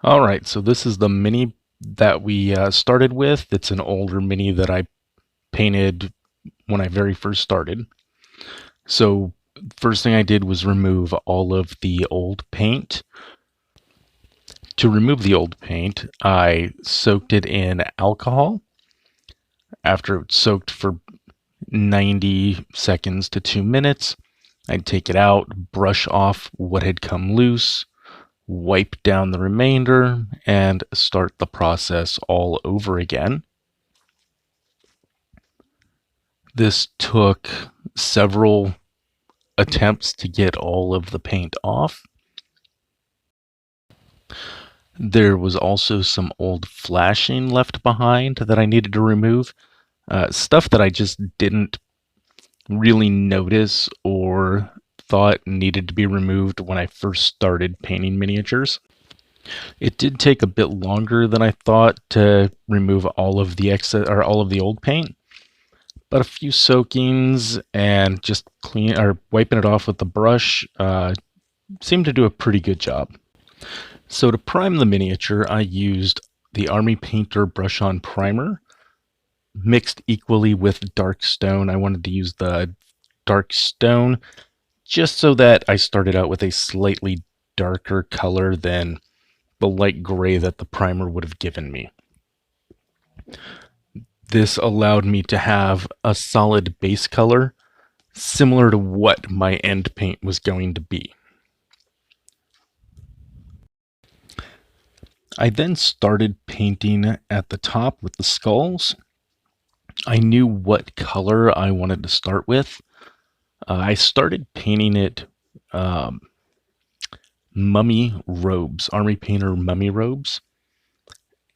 All right, so this is the mini that we started with. It's an older mini that I painted when I very first started. So first thing I did was remove all of the old paint. To remove the old paint, I soaked it in alcohol. After it soaked for 90 seconds to 2 minutes, I'd take it out, brush off what had come loose, wipe down the remainder, and start the process all over again. This took several attempts to get all of the paint off. There was also some old flashing left behind that I needed to remove. Stuff that I just didn't really notice or thought needed to be removed when I first started painting miniatures. It did take a bit longer than I thought to remove all of the excess or all of the old paint, but a few soakings and just clean or wiping it off with the brush seemed to do a pretty good job. So to prime the miniature, I used the Army Painter brush on primer mixed equally with dark stone. I wanted to use the dark stone just so that I started out with a slightly darker color than the light gray that the primer would have given me. This allowed me to have a solid base color similar to what my end paint was going to be. I then started painting at the top with the skulls. I knew what color I wanted to start with. I started painting it mummy robes, Army Painter mummy robes.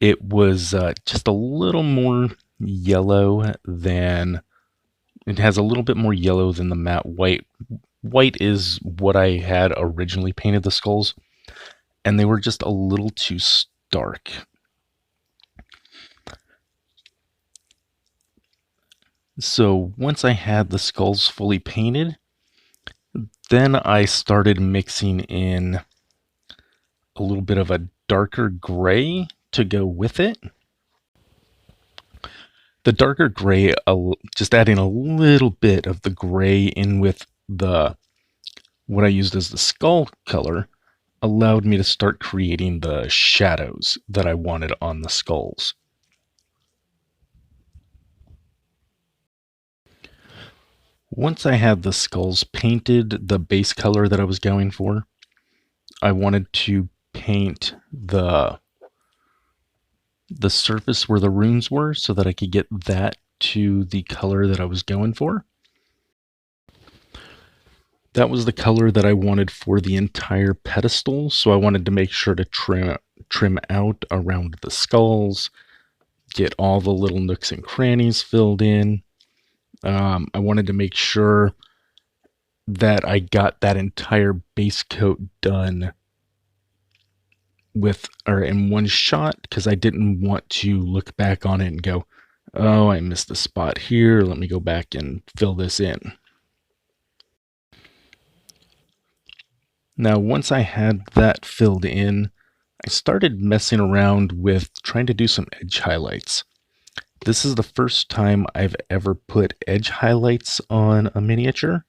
It was just a little more yellow than, it has a little bit more yellow than the matte white. White is what I had originally painted the skulls, and they were just a little too stark. So once I had the skulls fully painted, then I started mixing in a little bit of a darker gray to go with it. The darker gray, just adding a little bit of the gray in with the what I used as the skull color, allowed me to start creating the shadows that I wanted on the skulls. Once I had the skulls painted the base color that I was going for, I wanted to paint the surface where the runes were so that I could get that to the color that I was going for. That was the color that I wanted for the entire pedestal, so I wanted to make sure to trim out around the skulls, get all the little nooks and crannies filled in. I wanted to make sure that I got that entire base coat done in one shot, because I didn't want to look back on it and go, oh, I missed the spot here, let me go back and fill this in. Now, once I had that filled in, I started messing around with trying to do some edge highlights. This is the first time I've ever put edge highlights on a miniature,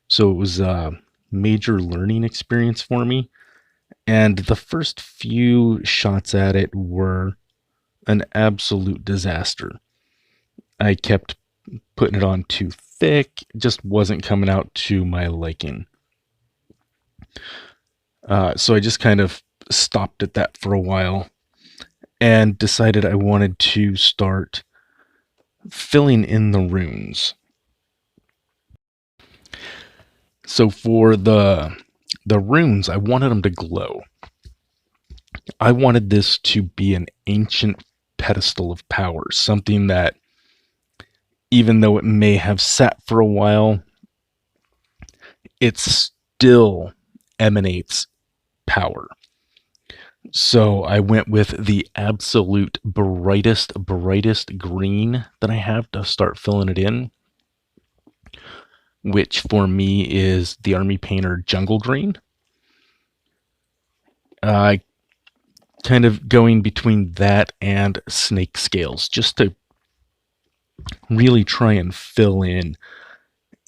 so it was a major learning experience for me. And the first few shots at it were an absolute disaster. I kept putting it on too thick, it just wasn't coming out to my liking. So I just kind of stopped at that for a while and decided I wanted to start filling in the runes. So for the runes, I wanted them to glow. I wanted this to be an ancient pedestal of power, something that, even though it may have sat for a while, it still emanates power. So I went with the absolute brightest green that I have to start filling it in, which for me is the Army Painter Jungle Green. I kind of going between that and snake scales just to really try and fill in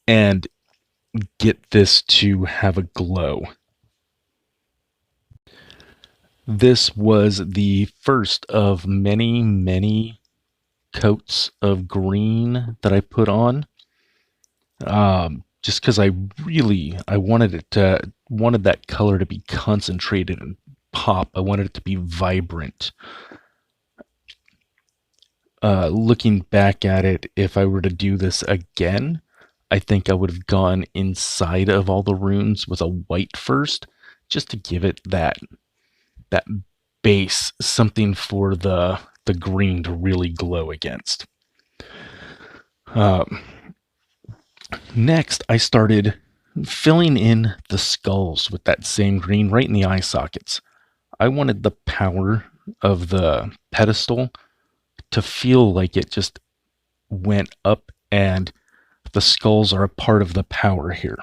and get this to have a glow. This was the first of many, many coats of green that I put on. Just because I wanted that color to be concentrated and pop. I wanted it to be vibrant. Looking back at it, if I were to do this again, I think I would have gone inside of all the runes with a white first, just to give it that base, something for the green to really glow against. Next, I started filling in the skulls with that same green right in the eye sockets. I wanted the power of the pedestal to feel like it just went up, and the skulls are a part of the power here.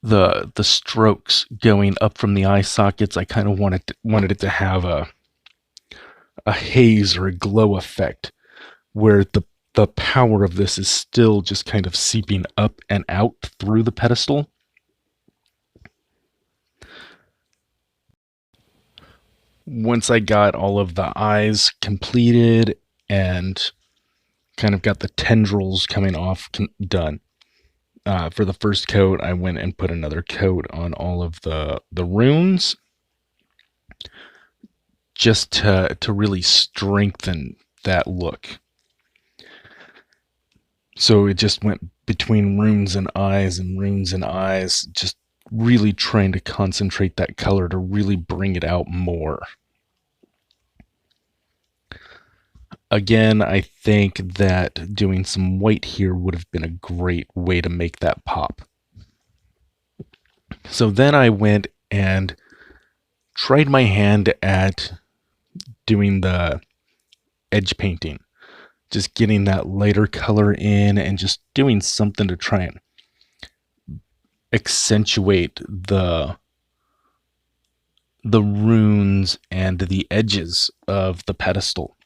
The strokes going up from the eye sockets, I kind of wanted it to have a haze or a glow effect, where the power of this is still just kind of seeping up and out through the pedestal. Once I got all of the eyes completed and kind of got the tendrils coming off done, for the first coat, I went and put another coat on all of the runes, just to really strengthen that look. So it just went between runes and eyes and runes and eyes, just really trying to concentrate that color to really bring it out more. Again, I think that doing some white here would have been a great way to make that pop. So then I went and tried my hand at doing the edge painting, just getting that lighter color in and just doing something to try and accentuate the runes and the edges of the pedestal.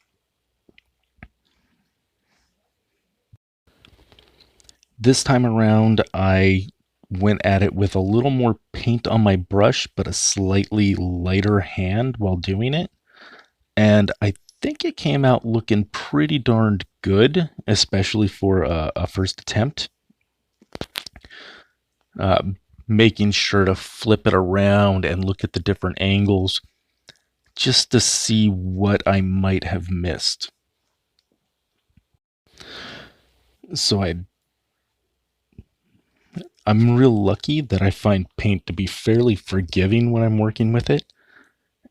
This time around, I went at it with a little more paint on my brush, but a slightly lighter hand while doing it. And I think it came out looking pretty darned good, especially for a first attempt. Making sure to flip it around and look at the different angles just to see what I might have missed. So I'm real lucky that I find paint to be fairly forgiving when I'm working with it.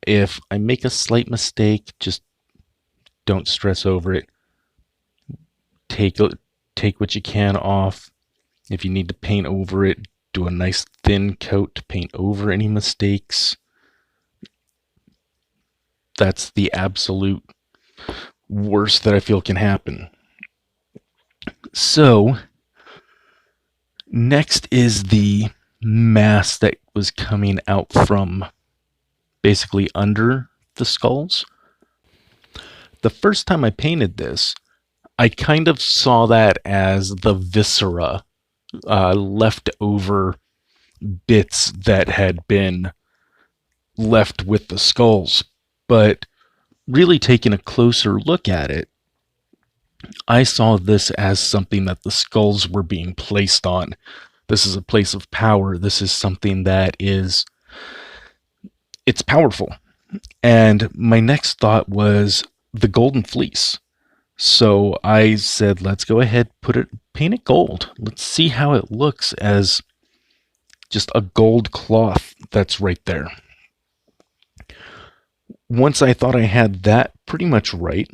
If I make a slight mistake, just don't stress over it. Take what you can off. If you need to paint over it, do a nice thin coat to paint over any mistakes. That's the absolute worst that I feel can happen. So, next is the mass that was coming out from basically under the skulls. The first time I painted this, I kind of saw that as the viscera, leftover bits that had been left with the skulls. But really taking a closer look at it, I saw this as something that the skulls were being placed on. This is a place of power. This is something that it's powerful. And my next thought was the golden fleece. So I said, let's go ahead, paint it gold. Let's see how it looks as just a gold cloth that's right there. Once I thought I had that pretty much right,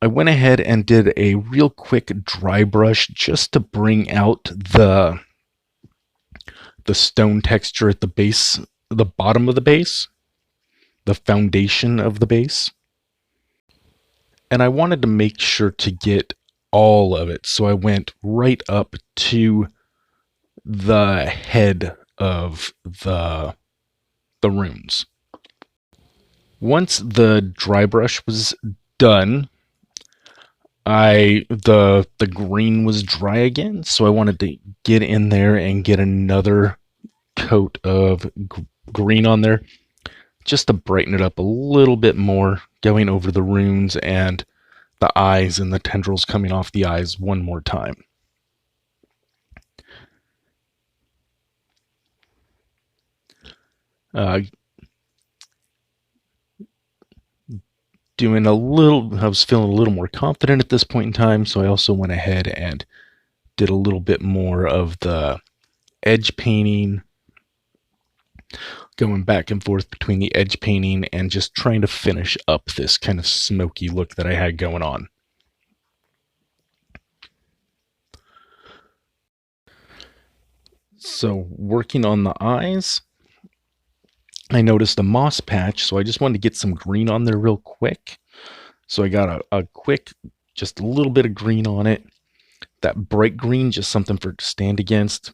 I went ahead and did a real quick dry brush just to bring out the stone texture at the base, the bottom of the base, the foundation of the base. And I wanted to make sure to get all of it, so I went right up to the head of the runes. Once the dry brush was done, the green was dry again, so I wanted to get in there and get another coat of green on there just to brighten it up a little bit more, going over the runes and the eyes and the tendrils coming off the eyes one more time. Uh, I was feeling a little more confident at this point in time, so I also went ahead and did a little bit more of the edge painting, going back and forth between the edge painting and just trying to finish up this kind of smoky look that I had going on. So working on the eyes, I noticed a moss patch, so I just wanted to get some green on there real quick. So I got a quick, just a little bit of green on it. That bright green, just something for it to stand against.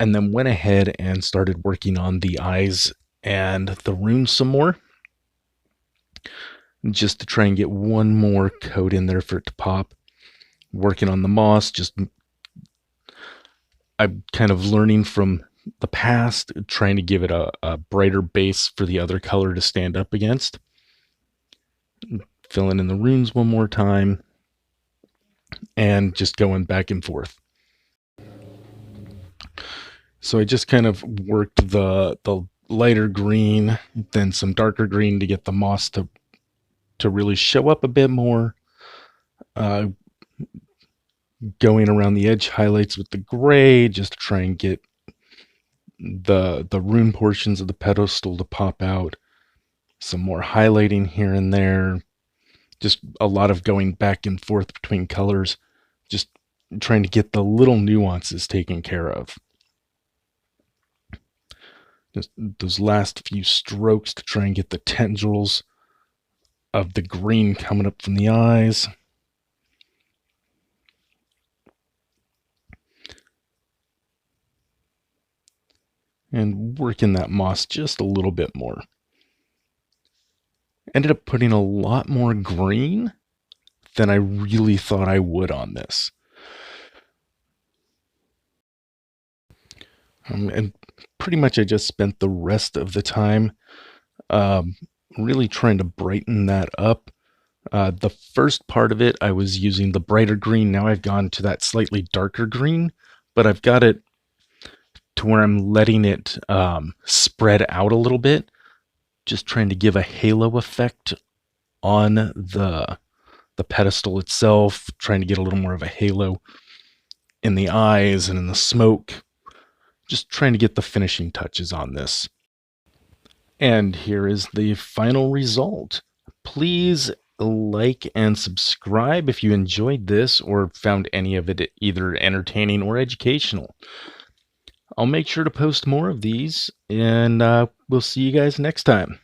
And then went ahead and started working on the eyes and the runes some more, just to try and get one more coat in there for it to pop. Working on the moss, I'm kind of learning from the past, trying to give it a brighter base for the other color to stand up against. Filling in the runes one more time, and just going back and forth. So I just kind of worked the lighter green, then some darker green to get the moss to really show up a bit more. Going around the edge highlights with the gray, just to try and get the rune portions of the pedestal to pop out. Some more highlighting here and there. Just a lot of going back and forth between colors, just trying to get the little nuances taken care of. Just those last few strokes to try and get the tendrils of the green coming up from the eyes. And working that moss just a little bit more. Ended up putting a lot more green than I really thought I would on this. And pretty much I just spent the rest of the time really trying to brighten that up. The first part of it, I was using the brighter green. Now I've gone to that slightly darker green, but I've got it to where I'm letting it spread out a little bit, just trying to give a halo effect on the pedestal itself, trying to get a little more of a halo in the eyes and in the smoke, just trying to get the finishing touches on this. And here is the final result. Please like and subscribe if you enjoyed this or found any of it either entertaining or educational. I'll make sure to post more of these, and we'll see you guys next time.